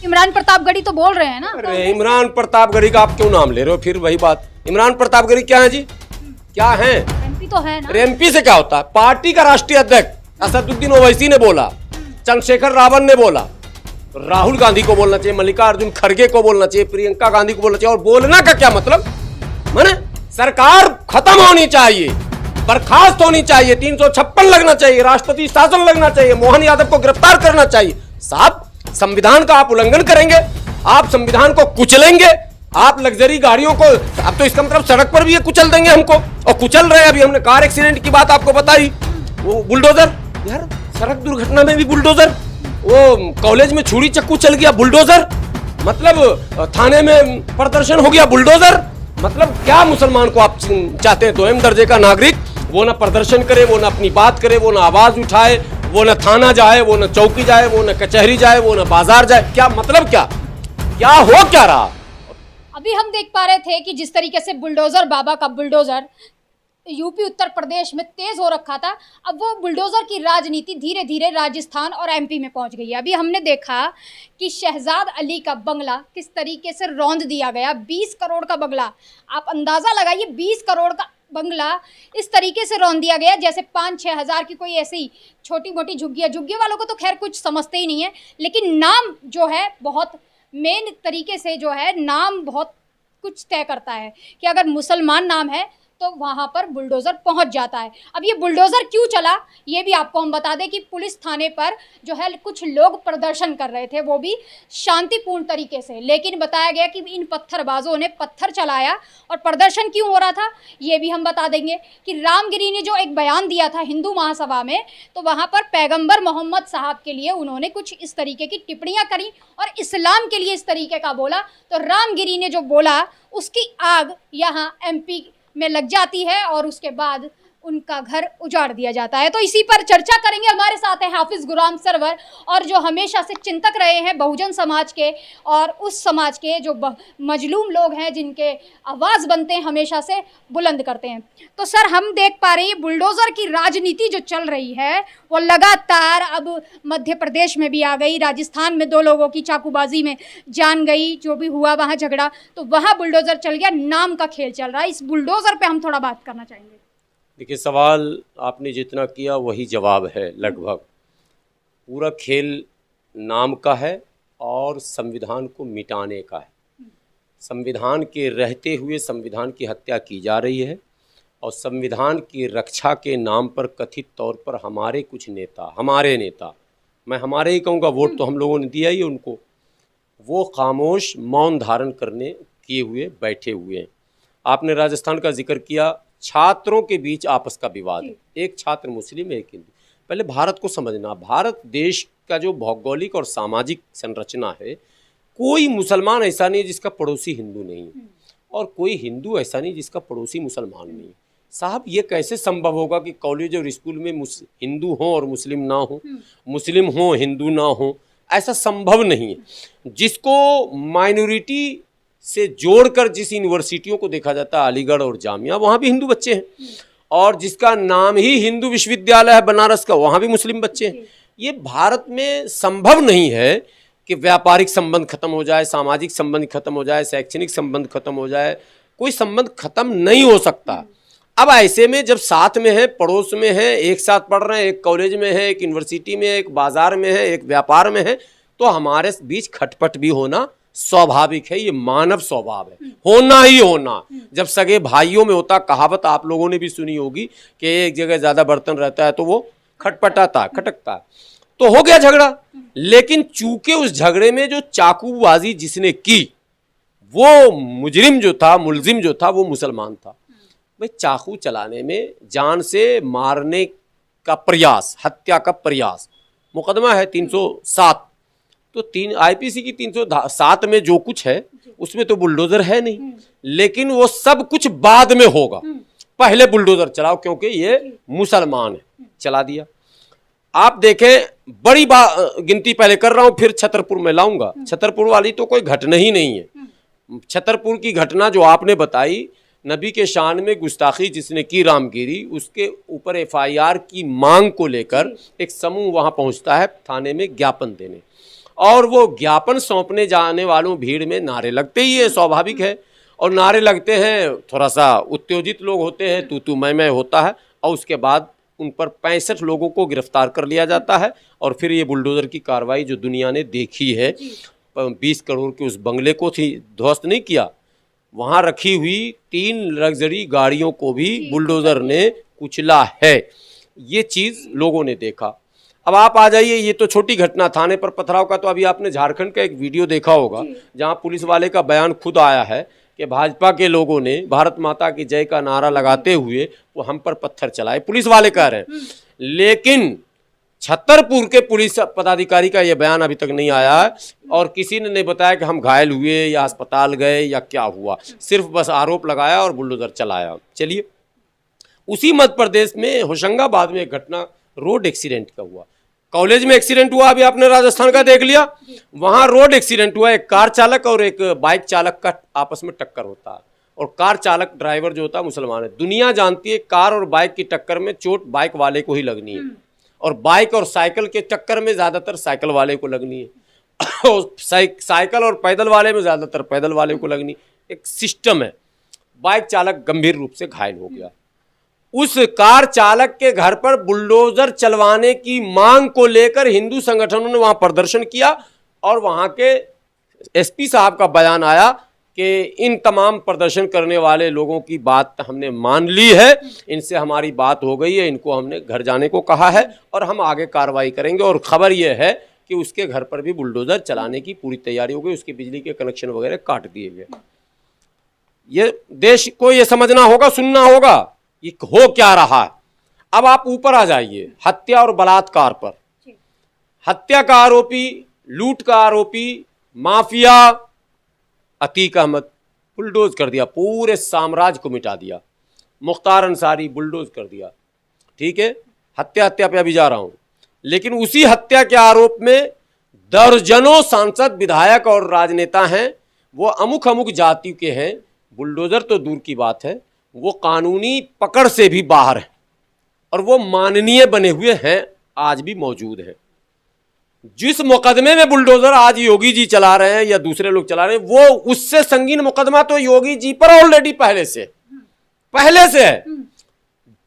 इमरान प्रतापगढ़ी तो बोल रहे हैं ना। अरे इमरान प्रतापगढ़ी का आप क्यों नाम ले रहे हो? फिर वही बात, इमरान प्रतापगढ़ी क्या है जी? क्या है? एमपी तो है ना। अरे एमपी से क्या होता है? पार्टी का राष्ट्रीय अध्यक्ष असदुद्दीन ओवैसी ने बोला, चंद्रशेखर रावण ने बोला, राहुल गांधी को बोलना चाहिए, मल्लिकार्जुन खड़गे को बोलना चाहिए, प्रियंका गांधी को बोलना चाहिए। और बोलना का क्या मतलब? माने सरकार खत्म होनी चाहिए, बर्खास्त होनी चाहिए, 356 लगना चाहिए, राष्ट्रपति शासन लगना चाहिए, मोहन यादव को गिरफ्तार करना चाहिए। साहब संविधान का आप उल्लंघन करेंगे, आप संविधान को कुचलेंगे, आप लग्जरी गाड़ियों को, अब तो इसका मतलब सड़क पर भी ये कुचल देंगे हमको, और कुचल रहे हैं। अभी हमने कार एक्सीडेंट की बात आपको बताई, वो बुलडोजर, यार सड़क दुर्घटना में भी बुलडोजर, वो कॉलेज में छुरी चक्कू चल गया बुलडोजर, मतलब थाने में प्रदर्शन हो गया बुलडोजर। मतलब क्या मुसलमान को आप चाहते हैं? दोयम दर्जे का नागरिक, वो ना प्रदर्शन करे, वो ना अपनी बात करे, वो ना आवाज उठाए, वो न थाना जाए, वो न चौकी जाए, वो न कचहरी जाए, वो न बाजार जाए। क्या मतलब? क्या हो क्या रहा? अभी हम देख पा रहे थे कि जिस तरीके से बुलडोजर बाबा का बुलडोजर यूपी उत्तर प्रदेश में तेज हो रखा था, अब वो बुलडोजर की राजनीति धीरे धीरे राजस्थान और एमपी में पहुंच गई है। अभी हमने देखा कि शहजाद अली का बंगला किस तरीके से रौंद दिया गया। 20 करोड़ का बंगला, आप अंदाजा लगाइए, 20 करोड़ का बंगला इस तरीके से रौंद दिया गया जैसे 5-6 हज़ार की कोई ऐसी छोटी मोटी झुग्गियाँ। झुग्गी वालों को तो खैर कुछ समझते ही नहीं है, लेकिन नाम जो है बहुत मेन तरीके से जो है नाम बहुत कुछ तय करता है कि अगर मुसलमान नाम है तो वहाँ पर बुलडोज़र पहुँच जाता है। अब ये बुलडोज़र क्यों चला ये भी आपको हम बता दें कि पुलिस थाने पर जो है कुछ लोग प्रदर्शन कर रहे थे, वो भी शांतिपूर्ण तरीके से, लेकिन बताया गया कि इन पत्थरबाजों ने पत्थर चलाया। और प्रदर्शन क्यों हो रहा था ये भी हम बता देंगे कि रामगिरी ने जो एक बयान दिया था हिंदू महासभा में, तो वहाँ पर पैगम्बर मोहम्मद साहब के लिए उन्होंने कुछ इस तरीके की टिप्पणियाँ करी और इस्लाम के लिए इस तरीके का बोला। तो रामगिरी ने जो बोला उसकी आग यहाँ एमपी में लग जाती है और उसके बाद उनका घर उजाड़ दिया जाता है। तो इसी पर चर्चा करेंगे। हमारे साथ हैं हाफिज गुलाम सरवर, और जो हमेशा से चिंतक रहे हैं बहुजन समाज के और उस समाज के जो मजलूम लोग हैं जिनके आवाज़ बनते हैं हमेशा से बुलंद करते हैं। तो सर हम देख पा रहे हैं बुलडोज़र की राजनीति जो चल रही है वो लगातार अब मध्य प्रदेश में भी आ गई, राजस्थान में 2 लोगों की चाकूबाजी में जान गई, जो भी हुआ वहाँ झगड़ा, तो वहाँ बुलडोज़र चल गया, नाम का खेल चल रहा है। इस बुलडोज़र पे हम थोड़ा बात करना चाहेंगे। देखिए, सवाल आपने जितना किया वही जवाब है लगभग। पूरा खेल नाम का है और संविधान को मिटाने का है। संविधान के रहते हुए संविधान की हत्या की जा रही है और संविधान की रक्षा के नाम पर कथित तौर पर हमारे कुछ नेता, हमारे नेता, मैं हमारे ही कहूँगा, वोट तो हम लोगों ने दिया ही उनको, वो खामोश मौन धारण करने किए हुए बैठे हुए हैं। आपने राजस्थान का जिक्र किया, छात्रों के बीच आपस का विवाद है, एक छात्र मुस्लिम एक हिंदू। पहले भारत को समझना, भारत देश का जो भौगोलिक और सामाजिक संरचना है, कोई मुसलमान ऐसा नहीं है जिसका पड़ोसी हिंदू नहीं है और कोई हिंदू ऐसा नहीं जिसका पड़ोसी मुसलमान नहीं है। साहब ये कैसे संभव होगा कि कॉलेज और स्कूल में हिंदू हों और मुस्लिम ना हो, मुस्लिम हों हिंदू ना हो? ऐसा संभव नहीं है। जिसको माइनॉरिटी से जोड़कर जिस यूनिवर्सिटियों को देखा जाता है, अलीगढ़ और जामिया, वहाँ भी हिंदू बच्चे हैं, और जिसका नाम ही हिंदू विश्वविद्यालय है बनारस का, वहाँ भी मुस्लिम बच्चे हैं। ये भारत में संभव नहीं है कि व्यापारिक संबंध खत्म हो जाए, सामाजिक संबंध खत्म हो जाए, शैक्षणिक संबंध खत्म हो जाए, कोई संबंध खत्म नहीं हो सकता। अब ऐसे में जब साथ में है, पड़ोस में है, एक साथ पढ़ रहे हैं, एक कॉलेज में है, एक यूनिवर्सिटी में है, एक बाजार में है, एक व्यापार में है, तो हमारे बीच खटपट भी होना स्वाभाविक है। ये मानव स्वभाव है, होना ही होना। जब सगे भाइयों में होता, कहावत आप लोगों ने भी सुनी होगी कि एक जगह ज्यादा बर्तन रहता है तो वो खटपटाता, खटकता, तो हो गया झगड़ा। लेकिन चूंकि उस झगड़े में जो चाकूबाजी जिसने की, वो मुजरिम जो था, मुलजिम जो था, वो मुसलमान था। भाई चाकू चलाने में, जान से मारने का प्रयास, हत्या का प्रयास, मुकदमा है 307, तो आईपीसी की 307 में जो कुछ है उसमें तो बुलडोजर है नहीं, लेकिन वो सब कुछ बाद में होगा। पहले बुलडोजर चलाओ क्योंकि ये मुसलमान है, चला दिया। आप देखें, बड़ी गिनती पहले कर रहा हूं, फिर छतरपुर में लाऊंगा। छतरपुर वाली तो कोई घटना ही नहीं है। छतरपुर की घटना जो आपने बताई, नबी के शान में गुस्ताखी जिसने की रामगिरी, उसके ऊपर एफआईआर की मांग को लेकर एक समूह वहां पहुंचता है थाने में ज्ञापन देने, और वो ज्ञापन सौंपने जाने वालों भीड़ में नारे लगते ही है, स्वाभाविक है। और नारे लगते हैं, थोड़ा सा उत्तेजित लोग होते हैं, तू मैं होता है, और उसके बाद उन पर 65 लोगों को गिरफ्तार कर लिया जाता है। और फिर ये बुलडोज़र की कार्रवाई जो दुनिया ने देखी है, 20 करोड़ के उस बंगले को थी ध्वस्त नहीं किया, वहाँ रखी हुई 3 लग्जरी गाड़ियों को भी बुलडोज़र ने कुचला है। ये चीज़ लोगों ने देखा। अब आप आ जाइए, ये तो छोटी घटना थाने पर पथराव का, तो अभी आपने झारखंड का एक वीडियो देखा होगा जहाँ पुलिस वाले का बयान खुद आया है कि भाजपा के लोगों ने भारत माता की जय का नारा लगाते हुए वो हम पर पत्थर चलाए, पुलिस वाले कह रहे हैं। लेकिन छतरपुर के पुलिस पदाधिकारी का ये बयान अभी तक नहीं आया है और किसी ने नहीं बताया कि हम घायल हुए या अस्पताल गए या क्या हुआ, सिर्फ बस आरोप लगाया और बुलडोजर चलाया। चलिए, उसी मध्य प्रदेश में होशंगाबाद में एक घटना रोड एक्सीडेंट का हुआ। कॉलेज में एक्सीडेंट हुआ, अभी आपने राजस्थान का देख लिया, वहां रोड एक्सीडेंट हुआ। एक कार चालक और एक बाइक चालक का आपस में टक्कर होता है, और कार चालक ड्राइवर जो होता है मुसलमान है। दुनिया जानती है कार और बाइक की टक्कर में चोट बाइक वाले को ही लगनी है, और बाइक और साइकिल के टक्कर में ज़्यादातर साइकिल वाले को लगनी है और साइकिल और पैदल वाले में ज़्यादातर पैदल वाले को लगनी। एक सिस्टम है। बाइक चालक गंभीर रूप से घायल हो गया। उस कार चालक के घर पर बुलडोजर चलवाने की मांग को लेकर हिंदू संगठनों ने वहां प्रदर्शन किया, और वहां के एसपी साहब का बयान आया कि इन तमाम प्रदर्शन करने वाले लोगों की बात हमने मान ली है, इनसे हमारी बात हो गई है, इनको हमने घर जाने को कहा है और हम आगे कार्रवाई करेंगे। और खबर यह है कि उसके घर पर भी बुलडोजर चलाने की पूरी तैयारी हो गई, उसके बिजली के कनेक्शन वगैरह काट दिए गए। ये देश को ये समझना होगा, सुनना होगा ये हो क्या रहा है। अब आप ऊपर आ जाइए, हत्या और बलात्कार पर। हत्या का आरोपी, लूट का आरोपी, माफिया अतीक अहमद बुलडोज कर दिया, पूरे साम्राज्य को मिटा दिया। मुख्तार अंसारी बुलडोज कर दिया। ठीक है, हत्या पे अभी जा रहा हूं, लेकिन उसी हत्या के आरोप में दर्जनों सांसद, विधायक और राजनेता हैं, वो अमुक जाति के हैं। बुलडोजर तो दूर की बात है, वो कानूनी पकड़ से भी बाहर है, और वो माननीय बने हुए हैं, आज भी मौजूद है। जिस मुकदमे में बुलडोजर आज योगी जी चला रहे हैं या दूसरे लोग चला रहे हैं, वो उससे संगीन मुकदमा तो योगी जी पर ऑलरेडी पहले से है।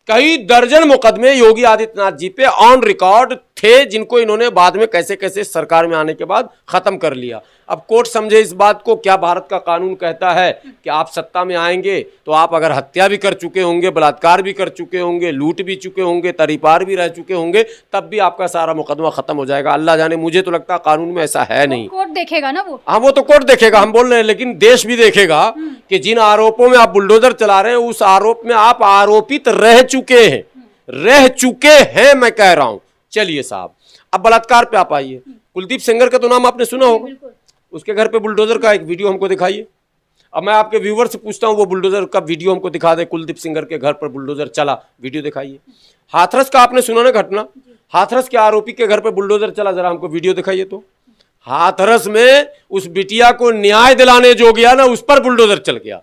कई दर्जन मुकदमे योगी आदित्यनाथ जी पे ऑन रिकॉर्ड थे, जिनको इन्होंने बाद में कैसे कैसे सरकार में आने के बाद खत्म कर लिया। अब कोर्ट समझे इस बात को। क्या भारत का कानून कहता है कि आप सत्ता में आएंगे तो आप अगर हत्या भी कर चुके होंगे, बलात्कार भी कर चुके होंगे, लूट भी चुके होंगे, तरीपार भी रह चुके होंगे, तब भी आपका सारा मुकदमा खत्म हो जाएगा? अल्लाह जाने, मुझे तो लगता है कानून में ऐसा है नहीं। कोर्ट देखेगा ना वो। हाँ, वो तो कोर्ट देखेगा, हम बोल रहे हैं, लेकिन देश भी देखेगा कि जिन आरोपों में आप बुलडोजर चला रहे हैं, उस आरोप में आप आरोपित रह चुके हैं, मैं कह रहा हूं। चलिए साहब, अब बलात्कार पे आप आइए। कुलदीप सेंगर का तो नाम आपने सुना होगा। उसके घर पे बुलडोजर का एक वीडियो हमको दिखाइए। अब मैं आपके व्यूवर से पूछता हूं, वो बुलडोजर का वीडियो हमको दिखा दे। कुलदीप सेंगर के घर पर बुलडोजर चला, वीडियो दिखाइए। हाथरस का आपने सुना ना घटना, हाथरस के आरोपी के घर पे बुलडोजर चला, जरा हमको वीडियो दिखाइए। तो हाथरस में उस बिटिया को न्याय दिलाने जो गया ना, उस पर बुलडोजर चल गया।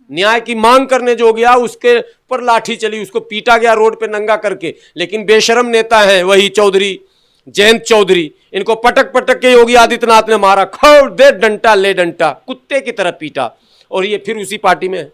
न्याय की मांग करने जो गया, उसके पर लाठी चली, उसको पीटा गया रोड पे नंगा करके। लेकिन बेशरम नेता है वही चौधरी, जयंत चौधरी, इनको पटक पटक के योगी आदित्यनाथ ने मारा। खौड़ दे डंटा, ले डंटा, कुत्ते की तरह पीटा। और ये फिर उसी पार्टी में,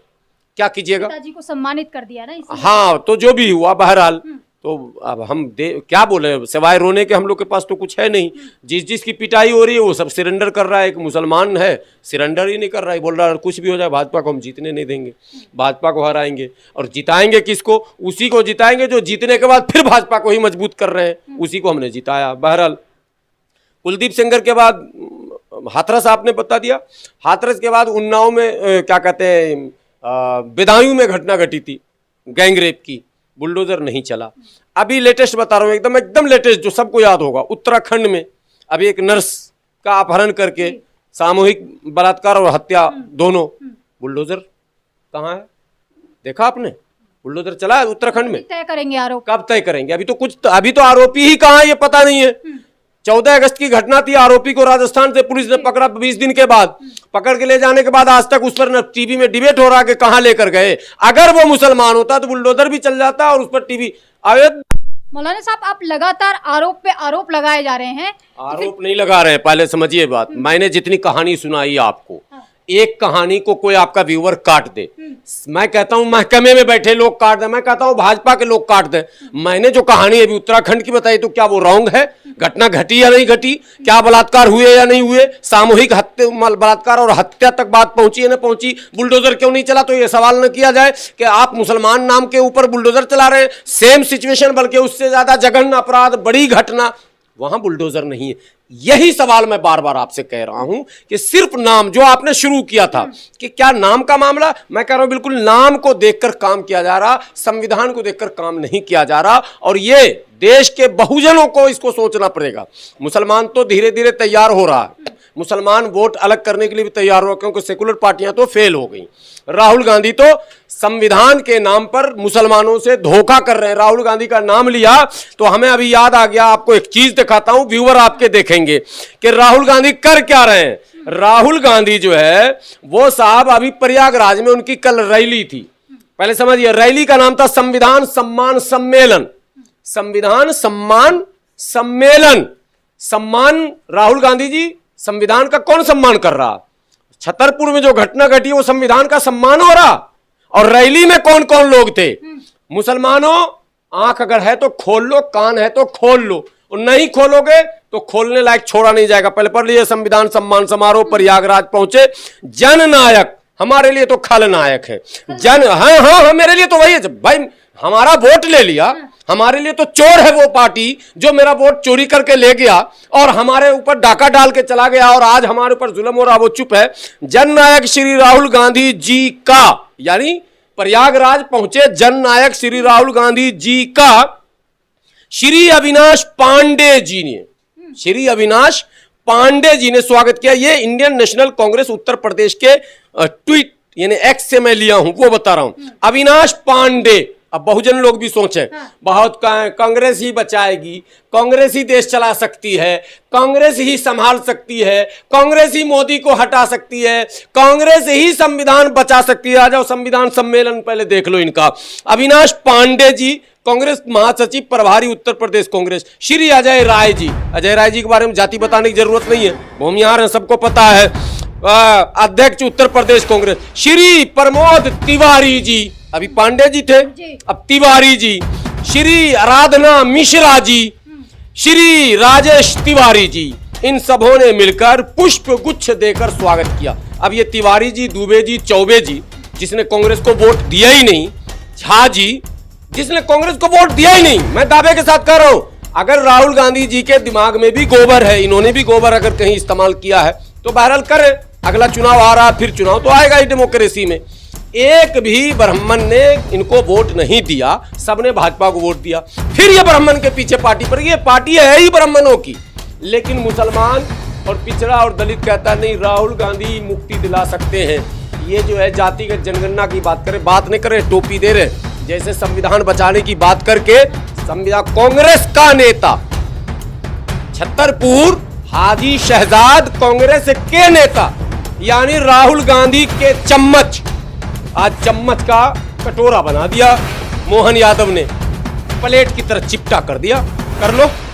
क्या कीजिएगा, पिताजी को सम्मानित कर दिया ना। हाँ, तो जो भी हुआ बहरहाल, तो अब हम क्या बोले, सिवाय रोने के हम लोग के पास तो कुछ है नहीं। जिसकी पिटाई हो रही है वो सब सरेंडर कर रहा है। एक मुसलमान है, सरेंडर ही नहीं कर रहा है, बोल रहा है कुछ भी हो जाए भाजपा को हम जीतने नहीं देंगे, भाजपा को हराएंगे। और जिताएंगे किसको? उसी को जिताएंगे जो जीतने के बाद फिर भाजपा को ही मजबूत कर रहे हैं, उसी को हमने जिताया। बहरहाल, कुलदीप सेंगर के बाद हाथरस आपने बता दिया। हाथरस के बाद उन्नाव में क्या कहते हैं, बदायूं में घटना घटी थी गैंग रेप की, बुलडोजर नहीं चला। अभी लेटेस्ट बता रहा हूँ, एकदम लेटेस्ट, जो सबको याद होगा। उत्तराखंड में अभी एक नर्स का अपहरण करके सामूहिक बलात्कार और हत्या दोनों, बुलडोजर कहाँ है? देखा आपने? बुलडोजर चला है उत्तराखंड में। तय करेंगे आरोप, कब तय करेंगे? अभी तो आरोपी ही कहाँ है ये पता नहीं है। 14 अगस्त की घटना थी, आरोपी को राजस्थान से पुलिस ने पकड़ा 20 दिन के बाद। पकड़ के ले जाने के बाद आज तक उस पर टीवी में डिबेट हो रहा है कि कहां लेकर गए। अगर वो मुसलमान होता तो बुलडोजर भी चल जाता और उस पर टीवी। अवैध मौलाना साहब, आप लगातार आरोप पे आरोप लगाए जा रहे हैं। आरोप नहीं लगा रहे हैं, पहले समझिए बात। मैंने जितनी कहानी सुनाई आपको, एक कहानी को कोई आपका व्यूअर काट दे, मैं कहता हूं महकमे में बैठे लोग काट दे, मैं कहता हूं भाजपा के लोग काट दे। मैंने जो कहानी अभी उत्तराखंड की बताई, तो क्या वो रॉन्ग है? घटना घटी या नहीं घटी? क्या बलात्कार हुए या नहीं हुए? सामूहिक हत्या, बलात्कार और हत्या तक बात पहुंची या नहीं पहुंची? बुलडोजर क्यों नहीं चला? तो ये सवाल न किया जाए कि आप मुसलमान नाम के ऊपर बुलडोजर चला रहे हैं। सेम सिचुएशन, बल्कि उससे ज्यादा जघन्य अपराध, बड़ी घटना, वहां बुलडोजर नहीं है। यही सवाल मैं बार बार आपसे कह रहा हूं कि सिर्फ नाम, जो आपने शुरू किया था कि क्या नाम का मामला, मैं कह रहा हूं बिल्कुल नाम को देखकर काम किया जा रहा, संविधान को देखकर काम नहीं किया जा रहा। और ये देश के बहुजनों को इसको सोचना पड़ेगा। मुसलमान तो धीरे धीरे तैयार हो रहा है, मुसलमान वोट अलग करने के लिए भी तैयार हो, क्योंकि सेकुलर पार्टियां तो फेल हो गई। राहुल गांधी तो संविधान के नाम पर मुसलमानों से धोखा कर रहे हैं। राहुल गांधी का नाम लिया तो हमें अभी याद आ गया, आपको एक चीज दिखाता हूं, व्यूअर आपके देखेंगे कि राहुल गांधी कर क्या रहे हैं। राहुल गांधी जो है वो साहब, अभी प्रयागराज में उनकी कल रैली थी। पहले समझिए, रैली का नाम था संविधान सम्मान सम्मेलन। संविधान सम्मान सम्मेलन। सम्मान, राहुल गांधी जी संविधान का कौन सम्मान कर रहा? छतरपुर में जो घटना घटी वो संविधान का सम्मान हो रहा। और रैली में कौन कौन लोग थे? मुसलमानों, आंख अगर है तो खोल लो, कान है तो खोल लो, और नहीं खोलोगे तो खोलने लायक छोड़ा नहीं जाएगा। पहले पढ़ लीजिए, संविधान सम्मान समारोह प्रयागराज पहुंचे जननायक, हमारे लिए तो खलनायक है। हाँ हाँ हाँ, मेरे लिए तो वही है भाई, हमारा वोट ले लिया, हमारे लिए तो चोर है वो पार्टी जो मेरा वोट चोरी करके ले गया और हमारे ऊपर डाका डाल के चला गया, और आज हमारे ऊपर जुल्म हो रहा, वो चुप है। जननायक श्री राहुल गांधी जी का, यानी प्रयागराज पहुंचे जननायक श्री राहुल गांधी जी का श्री अविनाश पांडे जी ने, श्री अविनाश पांडे जी ने स्वागत किया। ये इंडियन नेशनल कांग्रेस उत्तर प्रदेश के ट्वीट, यानी एक्स से मैं लिया हूं, वो बता रहा हूं। अविनाश पांडे, अब बहुजन लोग भी सोचें, बहुत कांग्रेस ही बचाएगी, कांग्रेस ही देश चला सकती है, कांग्रेस ही संभाल सकती है, कांग्रेस ही मोदी को हटा सकती है, कांग्रेस ही संविधान बचा सकती है। आ जाओ संविधान सम्मेलन पहले देख लो इनका। अविनाश पांडे जी, कांग्रेस महासचिव प्रभारी उत्तर प्रदेश कांग्रेस। श्री अजय राय जी, अजय राय जी के बारे में जाति बताने की जरूरत नहीं है, भूमिहार है, सबको पता है, अध्यक्ष उत्तर प्रदेश कांग्रेस। श्री प्रमोद तिवारी जी, अभी पांडे जी थे, अब तिवारी जी। श्री आराधना मिश्रा जी, श्री राजेश तिवारी जी, इन सबों ने मिलकर पुष्प गुच्छ देकर स्वागत किया। अब ये तिवारी जी, दुबे जी, चौबे जी, जिसने कांग्रेस को वोट दिया ही नहीं, झा जी, जिसने कांग्रेस को वोट दिया ही नहीं, मैं दावे के साथ कह रहा हूं, अगर राहुल गांधी जी के दिमाग में भी गोबर है, इन्होंने भी गोबर अगर कहीं इस्तेमाल किया है तो बहरहाल करें। अगला चुनाव आ रहा, फिर चुनाव तो आएगा ही डेमोक्रेसी में। एक भी ब्राह्मण ने इनको वोट नहीं दिया, सबने भाजपा को वोट दिया। फिर ये ब्राह्मण के पीछे पार्टी पर, ये पार्टी है ही ब्राह्मणों की। लेकिन मुसलमान और पिछड़ा और दलित कहता नहीं, राहुल गांधी मुक्ति दिला सकते हैं। ये जो है जातिगत जनगणना की बात करें, बात नहीं करें, टोपी दे रहे, जैसे संविधान बचाने की बात करके संविधान, कांग्रेस का नेता छतरपुर हाजी शहजाद कांग्रेस के नेता यानी राहुल गांधी के चम्मच, आज चम्मच का कटोरा बना दिया मोहन यादव ने, प्लेट की तरह चिपटा कर दिया। कर लो।